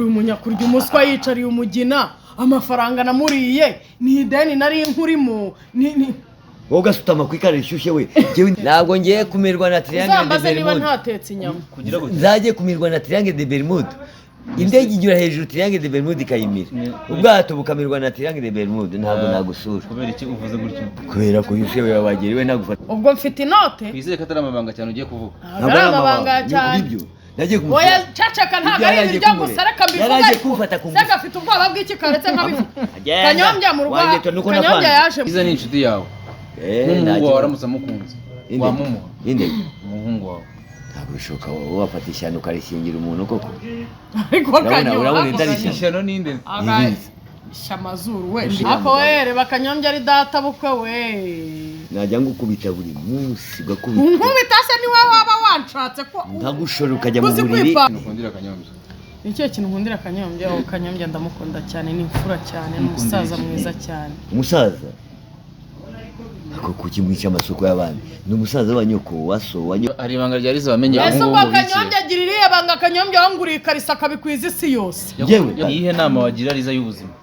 uyu munyakurya umuswa yicariye umugina amafaranga namuriye ni ideni nari nkurimo ni wowe gasutama kwikara rishyushye we ntabwo ngiye kumirwa na triangle de uzambaze niba Bermude ntatetse inyama nzagiye kumirwa na triangle de Bermude indege igira hejuru triangle de Bermude ikayimira ubwato bukamirwa na triangle de Bermude ntabwo nagusura kubera iki uvuze gutyo kubera ko yushe we wabagiriwe nagufata ubwo mfite inote kwizeye ko atari amabanga cyane ugiye kuvuga ntabwo ari amabanga cyane nagiye kumusura oya cacaka ntabwo ari ibiryo gusa reka mbivuge yaraje kumfata ku sega afite ubwoba bw'iki karetse nkabivuga kanyombya mu rwa kanyombya yaje iza ni inshuti yawe n'umuhungu wawe waramutse amukunze wamumuha inde umuhungu wawe ntabwo bishoboka wowe wafata ishyano ukarishingira umuntu koko ariko urabona itari ishyano n'inde shamazuru we ako were bakanyombya ari data bukwe we najya ngukubita buri munsi gakubita nkubita se ni wowe waba wanshatse ko ntagushora ukajya mu buriri ukundira kanyombya nicyo kintu nkundira kanyombya kanyombya ndamukunda cyane ni imfura cyane ni umusaza mwiza cyane umusaza ako kuki mwica amasoko y'abandi ni umusaza wa nyoko waso hari ibanga rya Liza wamenye ese ubwo kanyombya agira iriya banga kanyombya wanguriye ikarisa akabikwiza isi yose yewe iyihe nama wagira Liza y'ubuzima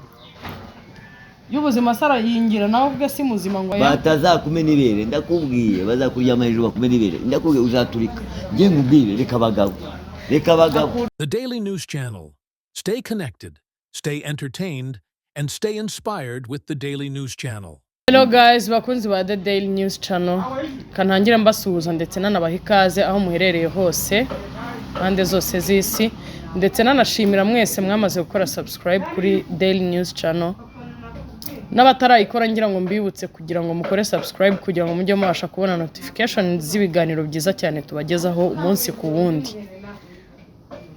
y'ubuzima sara yingira nawe ubwe si muzima ngo batazakumena ibere ndakubwiye bazakuryama hejuru bakumena ibere ndakubwiye uzaturika ngiye nkubwire reka bagabo The Daily News Channel. Stay connected, stay entertained, and stay inspired with the Daily News Channel. Hello guys, bakunzi ba The Daily News Channel. Kantangira mbasuhuza ndetse nanabaha ikaze aho muherereye hose mpande zose z'isi ndetse nanashimira mwese mwamaze gukora subscribe kuri Daily News Channel. N'abatarayikora ngira ngo mbibutse kugira ngo mukore subscribe kugira ngo mujye mubasha kubona notification z'ibiganiro byiza cyane tubagezaho umunsi ku wundi.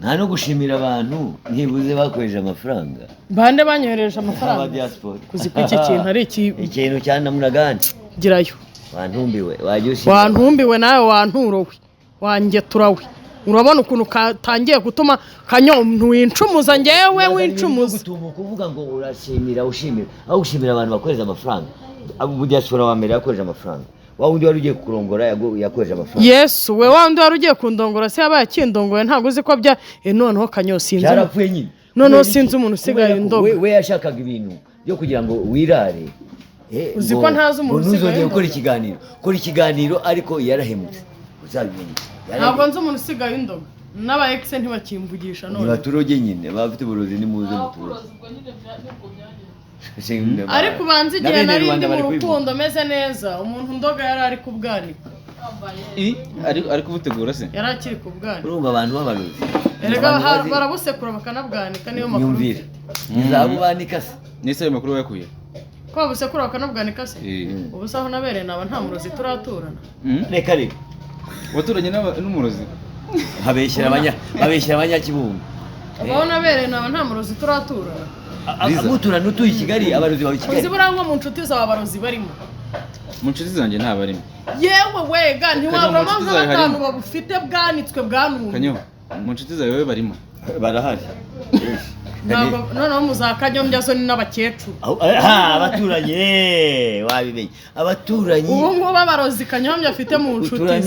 nta no gushimira abantu ntibuze bakoresha amafaranga Bande banyohereje amafaranga diaspora kuziko iki kintu ari ikintu cyanamuragana girayo wantumbiwe wajyushye wantumbiwe nawe wanturowe wangeturawe urabona ukuntu katangiye gutuma kanyombya wincumuza ngewe wincumuza kuvuga ngo urashimira ushimira aho gushimira abantu bakoresha amafaranga abo diaspora wa mbere yakoresha amafaranga wawundi wari ugiye kurongora yakoresha amafaranga Yesu we wandi wari ugiye kundongora se yabaye akindongoye ntabwo uzi ko bya noneho kanyosinze cyarapfuye nyine noneho sinzi umuntu usigaye indogo we yashakaga ibintu byo kugira ngo wirare uzi ko ntazi umuntu usigaye kora ikiganiro ariko yarahemutse uzabimenye ntabwo nzi umuntu usigaye indogo n'aba ex ntibakimvugisha none baturoge nyine bafite uburozi nimuze mutuze ariko banze igihe narindi mu rukundo meze neza umuntu ndoga yari ari kubwanika ari kubutegura se yari akiri kubwanika urumva abantu b'abarozi erega barabusekura bakanabwanika niyo makuru nyumvire nzabubanika se nese ayo makuru wayakuye ko babusekura bakanabwanika se ubu saho nabereye naba nta murozi turaturana reka reka waturanye n'umurozi babeshyira abanyakibungo abaho nabereye naba nta murozi turaturana amuturana utuye i Kigali abarozi baba i Kigali uzi burangwa mu nshuti zawe abarozi barimo mu nshuti zanjye nta barimo yewe wega ntiwaburamo nk'abatanu babufite bwanitswe bwanumye kanyo mu nshuti zawe we barimo barahari noneho muzakanyombya zo ni n'abakecuru abaturanyi wabimenye abaturanyi ubu ngubu abarozi kanyombya afite mu nshuti uturanye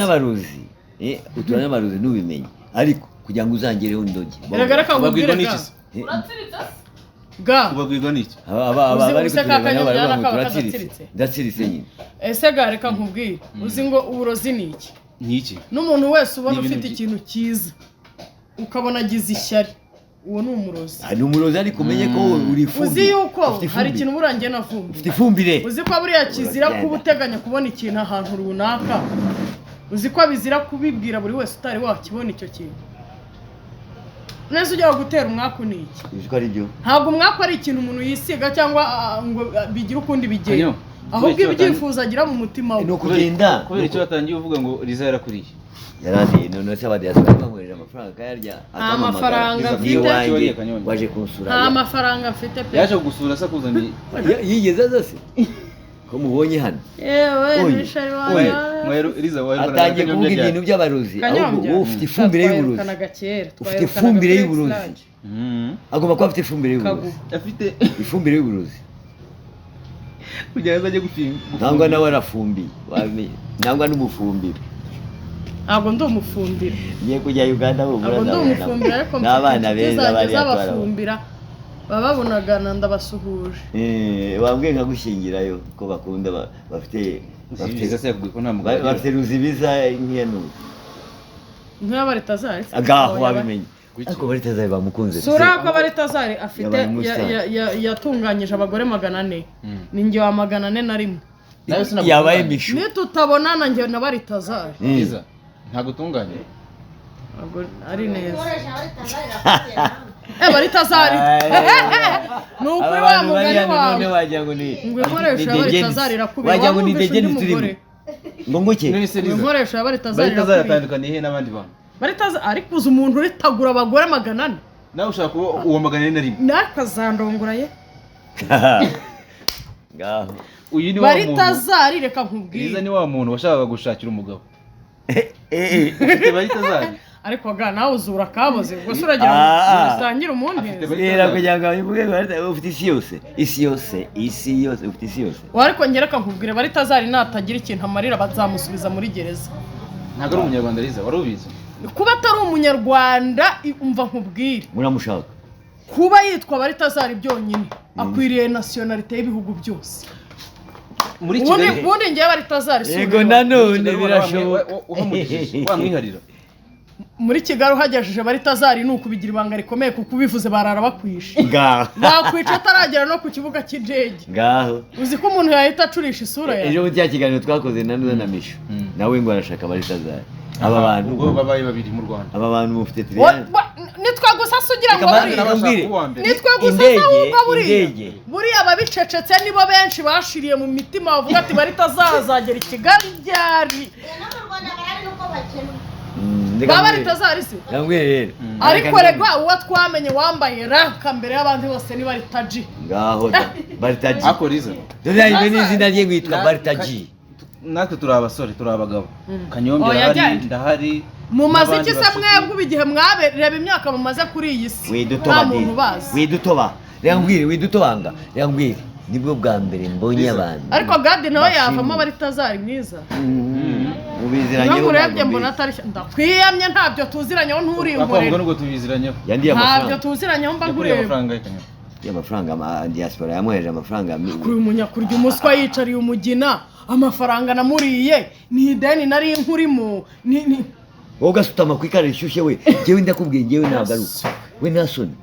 n'abarozi n'ubimenye ariko kugira ngo uzangereho indogi reka nkubwire ga ubabwirwa n'iki bari kutureba ndatsiritse nyine ese ga reka nkubwire uzi ngo uburozi ni iki n'iki n'umuntu wese ubona ufite ikintu cyiza ukabona agize ishyari uwo ni umurozi ni umurozi ariko umenye ko uri ifumbire uzi yuko hari ikintu burangiye navumbye ufite ifumbire uzi ko buriya kizira kuba uteganya kubona ikintu ahantu runaka uzi ko bizira kubibwira buri wese utari wakibona icyo kintu neza ujya gutera umwaku ni iki uzi ari byo ntabwo umwaku ari ikintu umuntu yisiga cyangwa ngo bigire ukundi bigenda ahubwo ibyifuzo agira mu mutima we ni ukugenda kubera icyo watangiye uvuga ngo Liza yarakuriye yarandi none se abadiaspora bamwerera amafaranga kayarya nta mafaranga mfite waje kunsura nta mafaranga mfite pe yaje kugusura se kuzaniye yigeze zose ko mubonye hano yewe nishari wawe Liza atangiye kuvuga ibintu by'abarozi ahubwo ufite ifumbire y'uburozi ufite ifumbire y'uburozi agomba kuba afite ifumbire y'uburozi afite ifumbire y'uburozi kugira ngo ajye gupima nangwa nawe arafumbiye wamenye nangwa n'umufumbire ntabwo ndi umufumbira ngiye kujya Uganda ubu ntabwo ndi umufumbira ariko n'abana beza bari abafumbira baba babonagana ndabasuhuje wambwiye nkagushyingirayo ko bakunda bafite bafite ruzibiza nk'iyanu nk'aba Baritazari agaho wabimenye ariko Baritazari bamukunze sura ko Baritazari afite yatunganyije abagore 400 ninjye wa 401 yabaye mishu nitutabonana njye na Baritazari ntago tunganye ari neza Baritazari nuko wa mugani wawe wagira ngo ni ngwekoresha Baritazari rakubira wagira ngo ni degeni turimo ngo nguke ngwekoresha Baritazari atandukanye he n'abandi bantu Baritazari ariko uzi umuntu uritagura abagore 400 nawe ushaka kuba uwo 401 nakazandongora ye ngaho uyu ni wa muntu Baritazari reka nkubwire ni wa muntu washakaga gushakira umugabo ufite Baritazari ariko ga nawe uzura kaboze ubwo se uragira ngo usangire umuntu era kugira ngo bivuge ngo ufite isi yose ufite isi yose ariko ngereka nkubwire Baritazari natagira ikintu amarira bazamusubiza muri gereza ntago ari umunyarwanda riza wari ubizi kuba atari umunyarwanda umva nkubwire muramushaka kuba yitwa Baritazari byonyine akwiriye nationalite y'ibihugu byose muri Kigali ubundi ngiye Baritazari yego nanone birashoboka wamwiharira muri Kigali uhagejeje Baritazari nuko bigira ibanga rikomeye kuko ubivuze barara bakwishe ngaho bakwica ataragera no ku kibuga cy'indege ngaho uzi ko umuntu yahita acurisha isura yawe ejo mu kiganiro twakoze na mishu nawe ngo arashaka Baritazari aba bantu ubwo babaye babiri mu Rwanda aba bantu mufite triangle nitwa gusa sugira ngo nitwa gusa ahubwo buriya ababicecetse nibo benshi bashiriye mu mitima bavuga ati Baritazazagera i Kigali ryari Baritazari se ariko rega uwo twamenye wambaye ranka mbere y'abandi bose ni Baritaji ngaho Baritaji akoriza dore ari n'izina rye ngitwa Baritaji natwe turi abasore turi abagabo Kanyombya ndahari mumaze iki se mwebwe igihe mwabereba imyaka mumaze kuri iyi si nta muntu bazi widutoba rambwire widutobanga rambwire nibwo bwa mbere mbonye abantu ariko gadi nawe yavamo Baritazari mwiza ubiziranye urebye mbona atari ndakwiyamye ntabyo tuziranyeho nturi inkorera nubwo tubiziranyeho ntabyo tuziranyeho mba nkureba y'amafaranga ama diaspora yamuhereje amafaranga kuri umunyakurya umuswa yicariye umugina amafaranga namuriye ni ideni nari nkurimo ni wowe gasutama kwikara rishyushye we jewe ndakubwiye jewe nagaruka we nasoni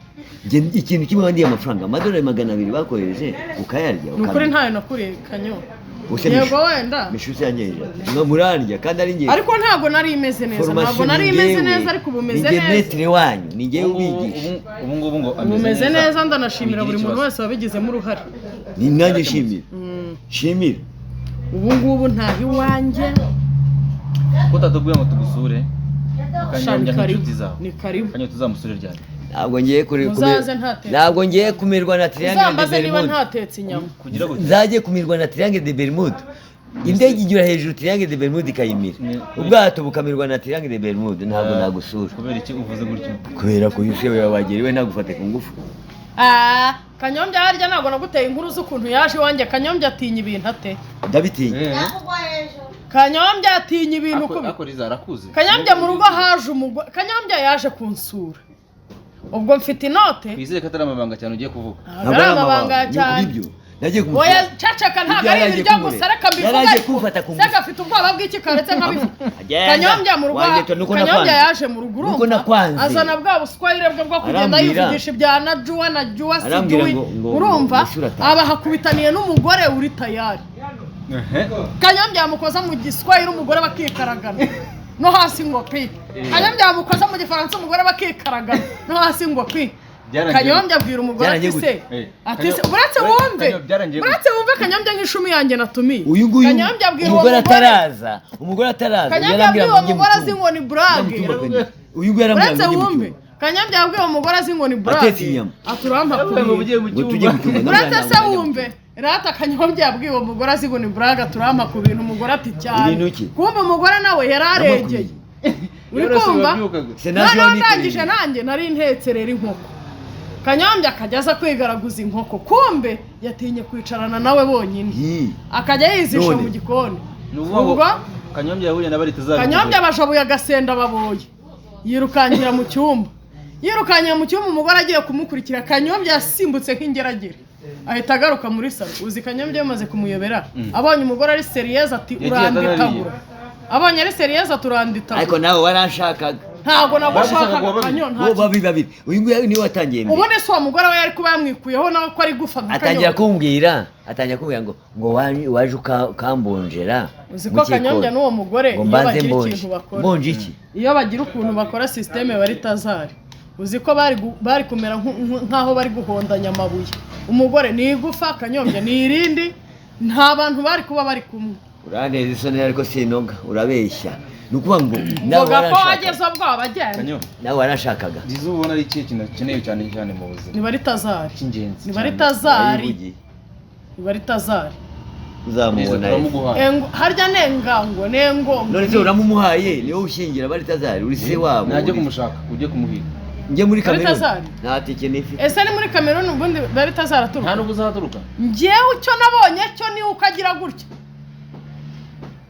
ikintu kimwe wandiye amafaranga amadolari 200 bakohereje ukayarya ukuri ntayo nakuriye Kanyo yego wenda mishusi yanyeje no murarya kandi ari ngiye ariko ntago nari imeze neza ntago nari imeze neza ariko ubumeze neza metre wanyu ni ngiye ubigisha ubu ngubu ngo umeze neza ndanashimira buri muntu wese wabigizemo uruhare ni nanjye shimira ubu ngubu ntahi wanje kutatubwiye ngo tugusure Kanyombya nk'inshuti zawe ni karibu Kanyo tuzamusure ryari ntabwo ngiye kumirwa na Triangle de Bermude niba ntatetse inyama nzagiye kumirwa na Triangle de Bermude indege igira hejuru Triangle de Bermude ikayimira ubwato bukamirwa na Triangle de Bermude ntabwo nagusura kubera iki uvuze gutyo kubera ko yuse wabagiriwe ntagufate ku ngufu Kanyombya harya ntabwo naguteye inkuru z'ukuntu yaje wanjye Kanyombya atinya ibintu ate ndabitinya Kanyombya atinya ibintu Kanyombya mu rugo haje umugore Kanyombya yaje kunsura ubwo mfite inote twizeye ko atari amabanga cyane ugiye kuvuga ntabwo ari amabanga cyane nagiye kumusura oya cacaka ntabwo ari ibiryo gusa reka mbivuga sega afite ubwoba bw'iki karetse nkabivuga Kanyombya mu rugo Kanyombya yaje mu rugo urumva azana bwa buswayire bwe bwo kugenda yivugisha ibya na Jua Siduwi urumva aba hakubitaniye n'umugore uri tayari Kanyombya yamukoza mu giswayire umugore bakikaragana no hasi ngo pi Kanyombya yamukoza mu gifaransa umugore bakikaragana no hasi ngo pi Kanyombya abwira umugore ati se uretse wumve Kanyombya nk'ishumi yanjye natumiye Kanyombya abwira umugore ataraza Kanyombya abwira umugore azi ngo ni brage uretse wumve Kanyombya abwira umugore azi ngo ni brage aturampa uretse se wumve rata Kanyombya yabwiye umugore azi ngo ni brage aturampa ku bintu umugore ati cyane kumva umugore nawe yararegeye uri kumva ndangije nanjye nari ntetserera inkoko Kanyombya akajya aza kwigaraguza inkoko kumbe yatinye kwicarana nawe bonyine akajya yizisha mu gikoni ubwo Kanyombya yahuye na Baritazari. Kanyombya bashabuye agasenda baboye yirukankira mu cyumba umugore agiye kumukurikira Kanyombya yasimbutse nk'ingeragere ahita agaruka muri salo uzi Kanyombya yamaze kumuyobera abonye umugore ari serious ati uranditagura abonye ari serious aturanditagura ariko nawe waranshakaga ntago nagushakaga Kanyombya babiri uyu nguyu niwe watangiye mbere ubone so umugore we yari kuba yamwikuyeho nawe ko ari gufa atangira kumbwira ngo waje ukambonjera uzi ko Kanyombya n'uwo mugore iyo bagira ikintu bakora mbonje iki iyo bagira ukuntu bakora systeme Baritazari uzi ko bari kumera nkaho bari guhondanya amabuye umugore ni igufa Kanyombya ni irindi nta bantu bari kuba bari kumwe uraneza isoni ariko sinoga urabeshya nukuvuga ngo nawe wageze ubwo abagenda nawe warashakaga Zizo ubona ari ikihe kintu akeneye cyane mu buzima ni Baritazari cy'ingenzi ni Baritazari uzamubona harya nengango none se uramumuhaye niwe ushingira Baritazari uri se wabo najye kumushaka ujye kumuhiga njye muri Cameroon nta tike nifite ese ni muri Cameroon ubundi Baritazari aturuka nta nubwo uzaturuka njyewe icyo nabonye cyo ni ukagira gutya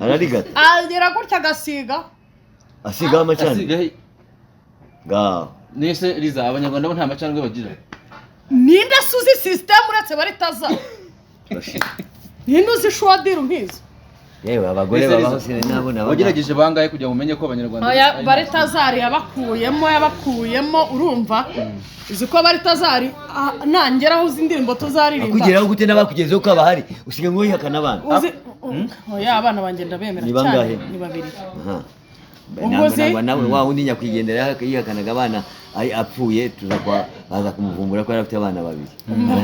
ararigata agera gutya agasiga asigaho amacandwe ngaho nese Riza abanyarwanda bo nta macandwe bagira ninde suzi system uretse Baritazari ninde uzi shwadiru nkizo yewe abagore babaho sine nabo nabo wagerageje bangaye kugira ngo umenye ko abanyarwanda Baritazari yabakuyemo urumva uzi ko Baritazari nangeraho uzi indirimbo tuzaririmba kugeraho gute nabakugezeho ko abahari usige ngo yihakana abana oya abana banjye ndabemera cyane ni babiri nawe wa undi nyakwigendera yihakanaga abana apfuye baza kumuvumbura ko yari afite abana babiri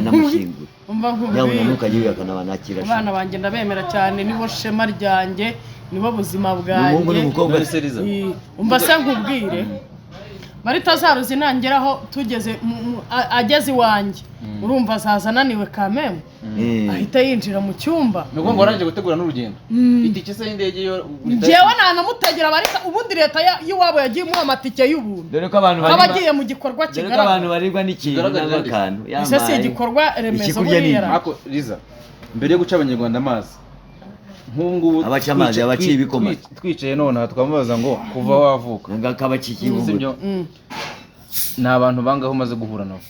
namushyingura yabona ntukajye wihakana abana akira abana banjye ndabemera cyane nibo shema ryanjye nibo buzima bwanjye umuhungu n'umukobwa umva se nkubwire Baritazari zinangeraho tugeze ageze iwanjye urumva azaza ananiwe kameme ahita yinjira mu cyumba nuko ngo aranje gutegura n'urugendo itike se y'indege yo njyewe nanamutegera ubundi leta y'iwabo yagiye mu amatike y'ubuntu dore ko abantu abagiye mu gikorwa kigaragara dore ko abantu baribwa n'ikintu n'akantu ese si igikorwa remezo buriya ako Riza mbere yo guca abanyarwanda amazi nk'ubu abaca amazi abaciye ibikoma twicaye none twamubaza ngo kuva wavuka ngakabaciye ubu ni abantu bangaho umaze guhura nabo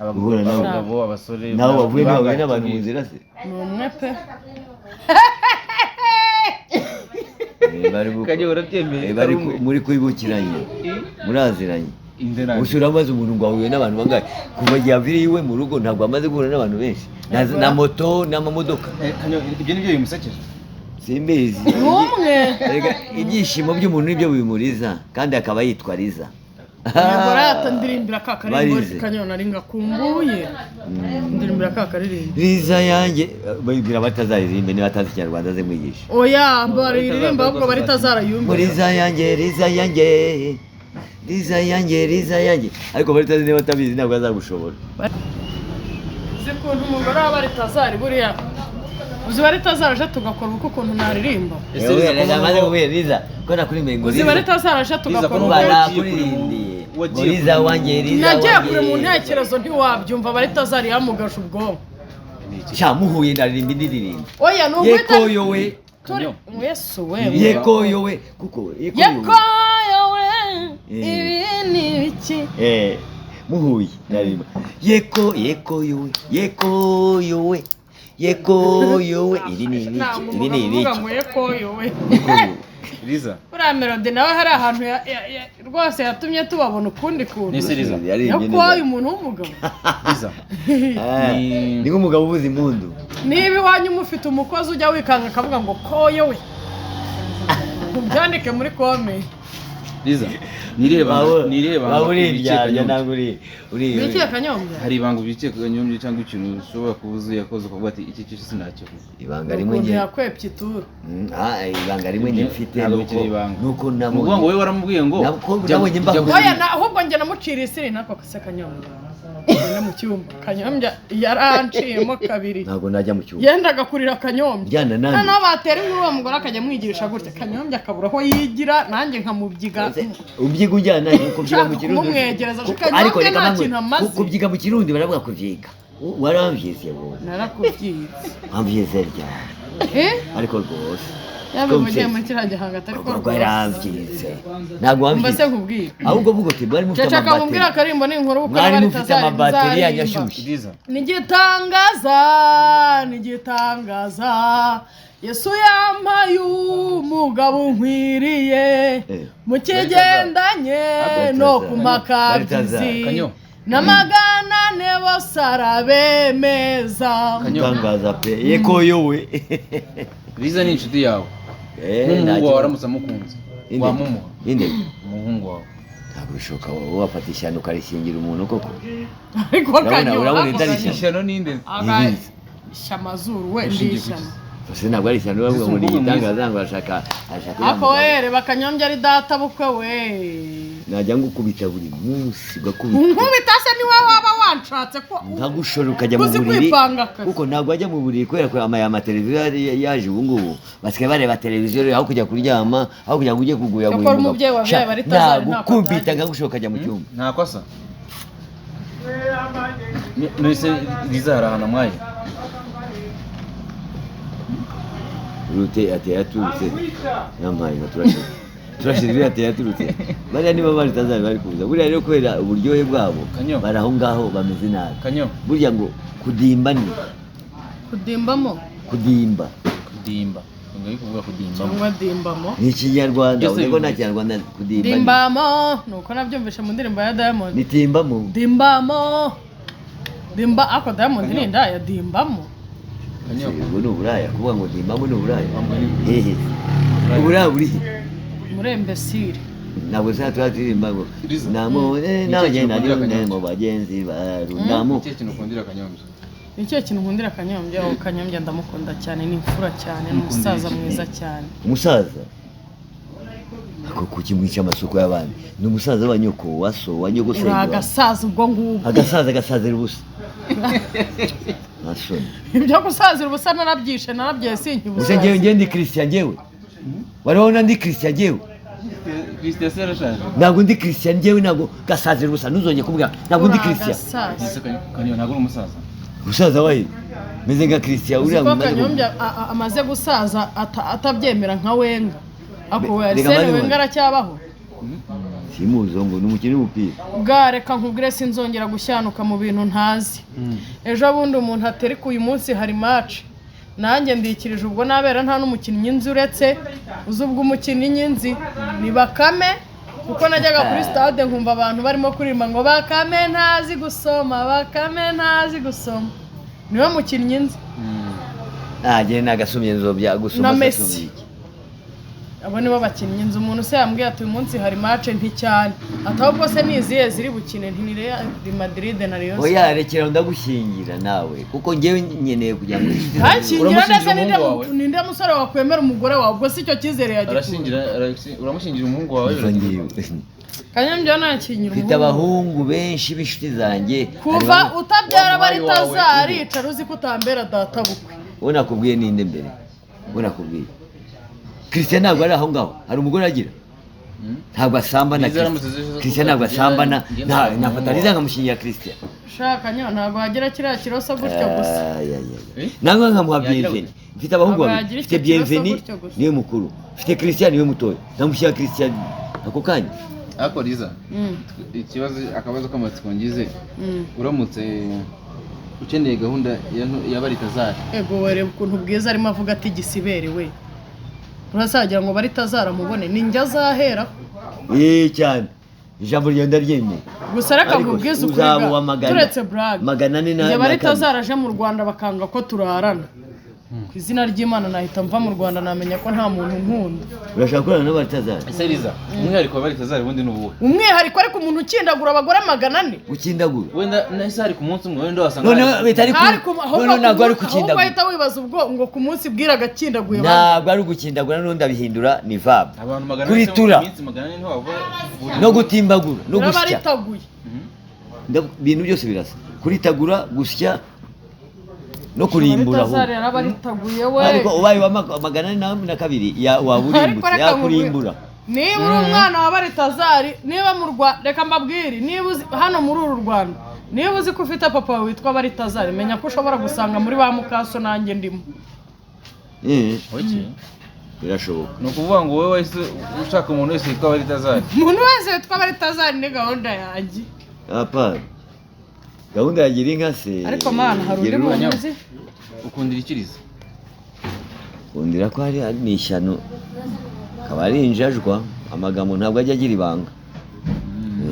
abagabo abasore nawe wavuye n'abantu mu nzira se ni umwe pe bari muri kwibukiranye muraziranye usura amaze umuntu ngo ahuye n'abantu bangahe kuva igihe aviriye iwe mu rugo ntabwo amaze guhura n'abantu benshi na moto n'amamodoka ibyo nibyo bimusekeje simbizi umwe ibyishimo by'umuntu nibyo bimuriza kandi akaba yitwa Riza Ngora yatandirimbira kakaririmbo Kanyona ringa kumbuye ndirimbira kakaririmbo Riza yanjye babwira batazaririmbe ni batazi Kinyarwanda ze mwigisha oya baririmba ahubwo Baritazarayumva Riza yanjye ariko Baritazi niba batabizi ntabwo azagushobora zikuntu umugore wa Baritazari buriya uzi Baritazari aje tugakora uko ukuntu naririmba Riza ko nakuririmba ngo uzi Baritazari aje tugakora uko nakuririmbiye Riza wanjye nagiye kure mu ntekerezo ntiwabyumva Baritazari yamugasha ubwonko muhuye ndaririmba indirimbo oya yeko yowe Yesu we yeko yowe kuko yeko yowe ibi ni biki muhuye ndaririmba yeko yowe ibi ni ibiki yeko yowe Riza uriya melody nawe hari ahantu rwose yatumye tubabona ukundi kuntu Nisi Riza yakoye umuntu w'umugabo Riza ni nk'umugabo uvuza impundu niba iwanyu mufite umukozi ujya wikanga akavuga ngo koyo we ubyandike muri kome Riza nireba uriryarya ntabwo uri Nikiye Kanyombya hari ibanga ubikeka Kanyombya cyangwa ikintu ushobora kubuza yakoze ukavuga ati iki cyose sinakivuga ibanga rimwe njye yakwepye ituru ibanga rimwe njye mfite nuko namuvuga ngo wowe waramubwiye ngo nabonye mbaho oya ahubwo njye namuciriye isiri nako kase Kanyombya njye mu cyumba Kanyombya yaranciyemo kabiri ntabwo najya mu cyumba yendaga kurira Kanyombya jyana nanjye noneho batera inkuru uwo mugore akajya mwigisha gutya Kanyombya akabura aho yigira nanjye nkamubyiga ubyiga ujyana kubyiga mu kirundi kumwegereza ariko reka mpamwe kubyiga mu kirundi baravuga kuvyiga waramvyize wowe narakuvyize amvyize ryane ariko rwose yabivugiye muri kiriya gihanga atari ko rwarabyitse ntabwo wambye mbase nkubwire ahubwo vuga uti mwari mufite ceceka nkubwira akarimbo n'inkuru kuko mwari mufite amabateri yanyashyushye nigitangaza Yesu yampaye umugabo nkwiriye mu kigendanye no kumakabyizi n'amagana ne bose arabemeza tangaza pe yeko yowe Liza ni inshuti yawe n'umuhungu wawe aramutse amukunze wamumuha inde umuhungu wawe ntabwo bishoboka wowe wafata ishyano ukarishingira umuntu koko ariko urabona itarishya ishyano ninde shamazuru we ndishana Ose ntabwo ari ishyano bavuga ngo nigitangaza ngo ashaka ako were bakanyombya ari data bukwe we najya ngukubita buri munsi gakubita nkubita se ni wowe waba wanshatse ko ntagushora ukajya mu buriri kuko ntabwo ajya mu buriri kubera ko amateleviziyo yaje ubu ngubu basigaye bareba televiziyo aho kujya kuryama aho kugira ngo ujye kuguya ngo umubyeyi wabyaye bari tazari nagukubita nkagushora ukajya mu cyumba nta kosa nise bizarahana mwaye Rute ateye aturutse yampaye turashije ateye aturutse bariya niba bari tazari bari kuza buriya rero kubera uburyohe bwabo bari aho ngaho bameze nabi burya ngo kudimba ni kudimbamo kudimba ngo kuvuga kudimbamo cyangwa dimbamo ni ikinyarwanda ubwo nta kinyarwanda kudimba dimbamo nuko nabyumvishe mu ndirimbo ya Diamond ni timbamo dimba ako Diamond ni ndaya dimbamo ubu ni uburaya kuvuga ngo dimbamo ni uburaya hehe uburaya burihe murembesire ntabwo se turirimba ngo namone nanjye nari mu bagenzi barundamo nicyo kintu nkundira Kanyombya aho Kanyombya ndamukunda cyane ni imfura cyane ni umusaza mwiza cyane umusaza ako kukimwica amasoko y'abandi ni umusaza wa nyoko waso wa nyogosenge agasaza ubwo ngubwo agasazira ubusa nasoni ibyo gusazira ubusa narabyishe narabyesinkye ubusa ngewe ndi Christian ngewe warabona ndi Christian ngewe Christian serashaje ntabwo ndi Christian ngewe ntabwo gasazira ubusa ntuzongeye kuvuga ntabwo ndi Christian Kanyombya ntabwo uri umusaza umusaza wahe meze nka Christian uriya mu Kanyombya amaze gusaza atabyemera nka Wenga ako we Arsene Wenga aracyabaho simuzo ngo n'umukino w'umupira bwareka nkubwire sinzongera gushyanuka mu bintu ntazi ejo bundi umuntu atereka uyu munsi hari match nanjye ndikirije ubwo nabera nta n'umukinnyi nzi uretse uzubwo umukinnyi nyinzi ni Bakame kuko najyaga kuri stade nkumva abantu barimo kuririmba ngo Bakame ntazi gusoma niwe mukinnyi nzi ntagiye nagasomye nzobya gusoma Messi abo nibo bakinnyi nzi umuntu se yambwiye ati uyu munsi hari match nticyane atahubwo se niziye ziri bukine ntireya di Madrid na Real oya rekera ndagushingira nawe kuko ngewe nyeneye kujya muri uramushingira ndetse ninde musore wakwemera umugore wawe ubwo si cyo cyizere yagiye uramushingira umuhungu wawe Kanyombya nakinyira mfite abahungu benshi b'inshuti zanjye kuva utabyara bari tazari icara uzi kutambera data bukwe ubona kubwiye ninde mbere ubona kubwiye Christian ntabwo ari aho ngaho hari umugore agira ntabwo asambana Christian ntabwo asambana nafata Liza nkamushingira Christian shaka nyo ntabwo hagira kiriya kiroso gutyo gusa nangwa nkamuha Bienvenue mfite abahungu babiri mfite Bienvenue niwe mukuru mfite Christian niwe mutoya namushyira Christian ako kanya ako Liza akabazo k'amatsiko ngize uramutse ukeneye gahunda ya bari tazari ego wereba ukuntu bwiza arimo avuga ati gisibere we urasagira ngo bari tazara mubone ninjya azahera cyane ijambo ryo ndaryemye gusa reka nkubwize ukuri turetse brag magana nini bari tazara aje mu Rwanda bakanga ko turarana ku izina ry'Imana nahita mva mu Rwanda namenya ko nta muntu nkunda urashaka kurana n'abari tazara ese Liza umwihariko wa bari tazari wundi n'ubuhe umwihariko ariko umuntu ukindagura abagore 400 ukindagura wenda nahise hari ku munsi umwe wenda wasanga none bitari ntabwo ari kukindagura bahita wibaza ubwo ngo ku munsi bwira agakindaguye ntabwo ari gukindagura n'undi abihindura ni verb kuri tura no gutimbagura no gusya ibintu byose birasa kuritagura gusya no kurimbura aho ariko ubaye wa 402 waburimbutse yakurimbura niba uri umwana wa bari tazari niba mu Rwanda reka mbabwire niba hano muri uru Rwanda niba uzi ko ufite papa wawe witwa bari tazari menya ko ushobora gusanga muri ba mukaso nanjye ndimo birashoboka. ni ukuvuga ngo wowe wese ushaka umuntu wese witwa Baritazari. umuntu wese witwa Baritazari ni gahunda yanjye. Apana gahunda ya gira inka se. Ariko mana hari undi muntu uzi ukundira ikiriza kundira ko hari n'ishyano kaba ari injajwa amagambo ntabwo ajya agira ibanga.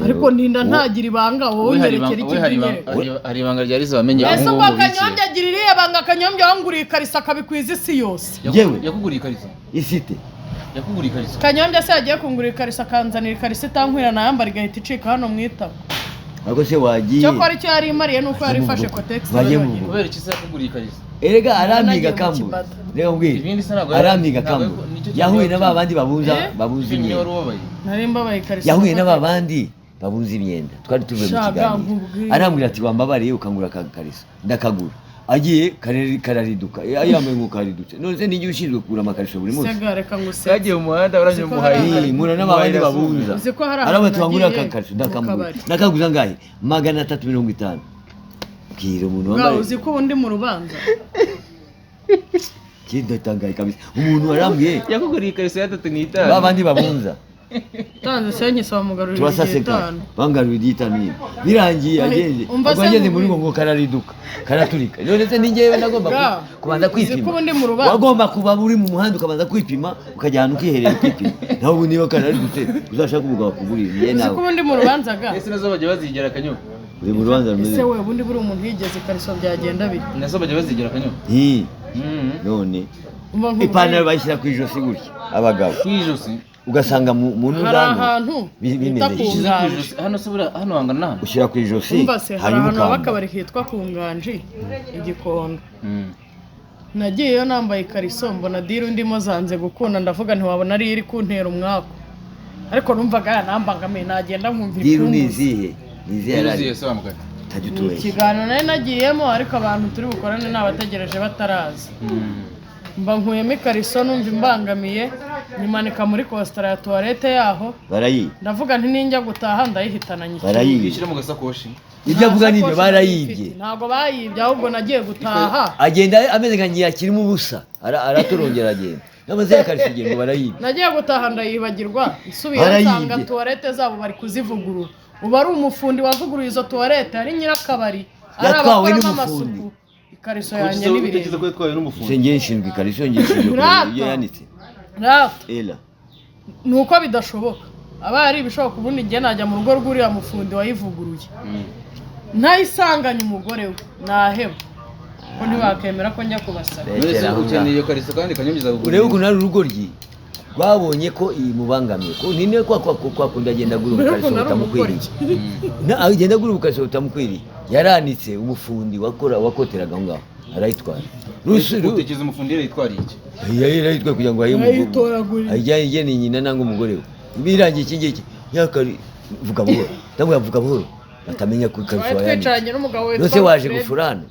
ariko ndinda ntagira ibanga wowe nyerekera ikinyereko. hari ibanga rya Liza wamenye ese ko Kanyombya agira iriya banga Kanyombya wanguriye ikarisa akabikwiza isi yose. yakuguriye ikarisa ifite yakuguriye ikarisa Kanyombya se yagiye kungurira ikarisa akanzanira ikarisa itankwira nayambara igahita icika hano mwitako. ariko se wagiye cyo kwari cyo yari imariye nuko yari ifashe kotex. kubera iki se yakuguriye ikarisa erega aramiga kambu reka mbwira aramiga kambu yahuye na babandi babuza imyenda. Nari mbabaye ikarisa yahuye na babandi babuza imyenda twari tuvuye mu kiganiro arambwira ati wambabariye ukangura akakarisa ndakagura agiye karariduka yambaye nk'uko karidutse none se n'igihe ushinzwe kugura amakariso buri munsi segareka nguse yagiye mu muhanda uranye umuhaye mura n'abandi babuza araba twangura akakarisa ndakamugura nakaguza ngahe 350 bwira umuntu wambaye uzi ko ubundi mu rubanza kidatangaye kabisa umuntu warambwiye yakuguriye ikarisa ya 350 babandi babunza tanze senye saba mugarurira turasaseka bangarura igitano nyine birangiye ageze muri ngo karariduka karaturika none se ningewe nagomba kubanza kwipima wagomba kuba uri mu muhanda ukabanza kwipima ukajyana ukiherera kwipima naho ubu niyo kararidutse uzashaka umugabo kugurira niye nawe uzi ko ubundi mu rubanza ese nazo bajya bazigera Kanyombya uri mu rubanza ese we ubundi buri umuntu yigeze ikariso byagenda biri nazo bajya bazigera Kanyombya none ipantaro bayishyira ku ijosi gutya abagabo ku ijosi ugasanga mu ahantu bimeze hano subira hano hangana hano ushyira ku ijosi hanyuma bakabari hitwa ku Nganji Igikondo. Nagiyeyo nambaye ikariso mbona diri ndimo zanze gukunda ndavuga ntiwabona ari iri kuntera umwako ariko numvaga yanambangamiye nagenda nkumvira diri nizihe yarari se wamugana tajutuwe ikiganiro nari nagiyemo ariko abantu turi bukorane nabategereje bataraza mba nkuyemo ikariso numva imbangamiye nimanika muri kositara ya toilette yaho barayi ndavuga nti ninjya gutaha ndayihitana nyiki barayishyira mu gasakoshi ibyo avuga nibyo barayibye ntabwo bayibye ahubwo nagiye gutaha agenda ameze nka ngiye akirimo ubusa aratorongera agenda namaze yakariso igihe ngo barayibye nagiye gutaha ndayibagirwa isubiye nsanga toilette zabo bari kuzivugurura ubu ari umufundi wavuguruye izo toilette ari nyirakabari yatwawe n'umufundi ikariso yanjye n'ibirenge sengeye nshinzwe ikariso ngishinzwe iyo yanitse ela nuko bidashoboka aba ari ibishoboka ubundi igihe najya mu rugo rw'uriya mufundi wayivuguruye ntayisanganye umugore we naheba ko ntibakemera ko njya kubasaba ukeneye iyo kariso kandi Kanyombya urebe ukuntu ari urugo rye rwabonye ko imubangamiye ko nine kwa kundi agenda agura ubukariso butamukwiriye agenda agura ubukariso butamukwiriye yaranitse umufundi wakoteraga aho ngaho arayitwara utekereza umufundi yitwariye iki yarayitwaye kugira ngo ayijyane nyina nanga umugore we birangiye iki ngiki yakari vuga buhoro ndabwo yavuga buhoro batamenya ko ikariso yanitse nose waje gufurana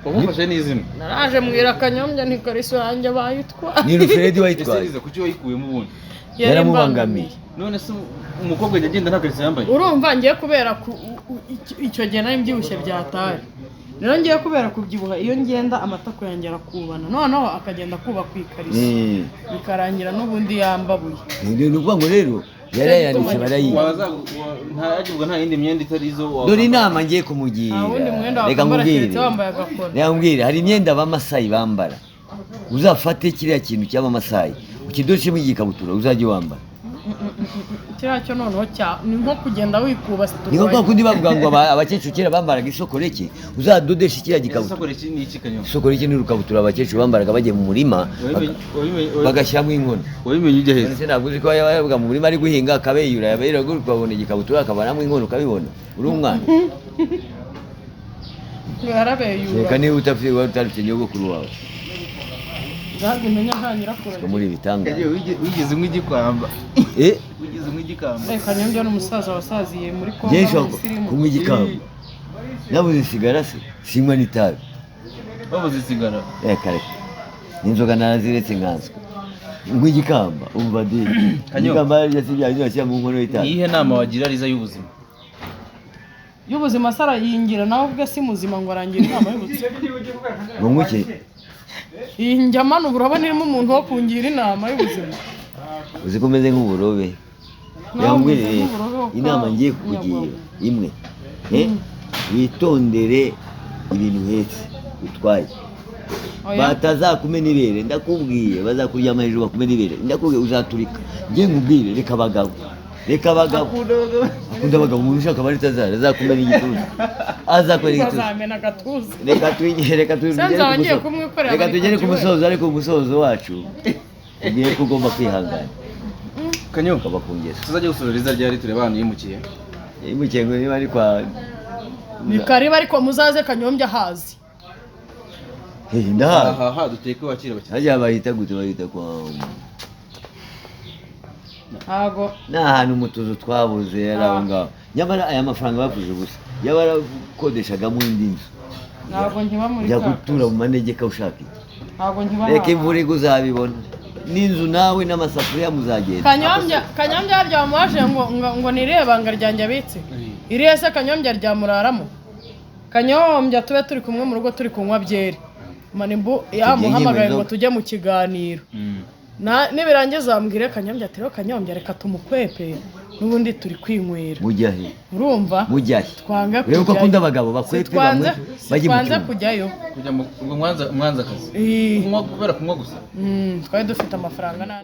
umufashe n'izina naraje mwira Kanyombya nti ikariso yanjye bayitwara ni Rufredi wayitwaye kuki wayikuyemo ubundi yaramubangamiye none se umukobwa agenda nta kariso yambaye urumva ngiye kubera icyo gihe nari mbyibushye byataye rero ngiye kubera kubyibuha iyo ngenda amatako yanjye arakubana noneho akagenda kuba ku ikariso bikarangira n'ubundi yambabuye ni ukuvuga ngo rero yarayanditse barayiba nta yindi myenda itari izo dore inama ngiye kumugira reka nkubwire hari imyenda abamasayi bambara uzafate kiriya kintu cy'abamasayi ukidoshemo igikabutura uzajye wambara kiriya cyo noneho ni nko kugenda wikuba ni nko kundi bavuga ngo abakecuru kera bambaraga isokoreke uzadodesha kiriya gikabutura isokoreke ni urukabutura abakecuru bambaraga bagiye mu murima bagashyiramo inkono wabimenye ujya heza ese ntabwo uzi ko yabaga mu murima ari guhinga akabeyura yabera ukabona igikabutura akavanamo inkono ukabibona uri umwana yarabeyura reka niba utarufite nyogokuru wawe Zagimenya nta nyirakuru muri bitanga wigeze nk'igikamba wigeze nk'igikamba Kanyombya n'umusaza wasaziye muri Kongo Jesho kumwe igikamba nabuze sigara se sinywa n'itabi babuze sigara kare n'inzoga naraziretse nkanswe nk'igikamba umva de igikamba yasibyaje mu nkono y'itabi iyihe nama wagira Liza y'ubuzima sara yingira nawe ubwe si muzima ngo arangira inama y'ubuzima ngumuke iyi njyamana ubu urabona irimo umuntu wo kungira inama y'ubuzima. uzi ko umeze nk'uburobe Nawe yambwire umeze nk'uburobe wo inama kwa ngiye kukugira Nyagwabo. imwe witondere ibintu uhetse utwaye Oya. batazakumena ibere ndakubwiye bazakuryama hejuru bakumena ibere ndakubwiye uzaturika ngiye nkubwire reka abagabo akunda abagabo umuntu ushaka bari tazara azakumena igituza azakumena igituza Bazamena agatuza. reka Sanza wagiye kumwikorera reka bari tugere ku kubyibera. musozo ariko umusozo wacu ugiye ko ugomba kwihangana Kanyo ukaba kungeza tuzajya gusura riza ryari tureba hano yimukiye. yimukiye ngo niba ari kwa Ni karibu ariko muzaze Kanyombya hazi. ndahazi Aha duteke wakira bakira. hajya bahita gute bahita kwa Ntago ni ahantu mu tuzu twabuze yari aho ngaho nyamara aya mafaranga bavuze ubusa yaba yarakodeshagamo indi nzu ntago nkiba muri jya ka. gutura mu manegeka ushaka iki Ntago nkiba. reka imvura igwa uzabibona n'inzu nawe n'amasafuriya muzagenda Kanyombya ryamwaje ngo nirebanga ryanjye abitse. Iriya se Kanyombya ryamuraramo. Kanyombya tube turi kumwe mu rugo turi kunywa byeri. Manimbu yamuhamagaye ngo tujye mu kiganiro. Nibirangiza ambwire Kanyombya ati rero Kanyombya reka tumukwepe n'ubundi turi kwinywera. mujya he Urumva? mujya he Twanga urebe ko akunda abagabo bakwetwe bamwe bajye mu Twanze cyumba kujyayo. Kujya mu mwanza kazi. Eh. Kubera kunywa gusa. Twari dufite amafaranga nabi.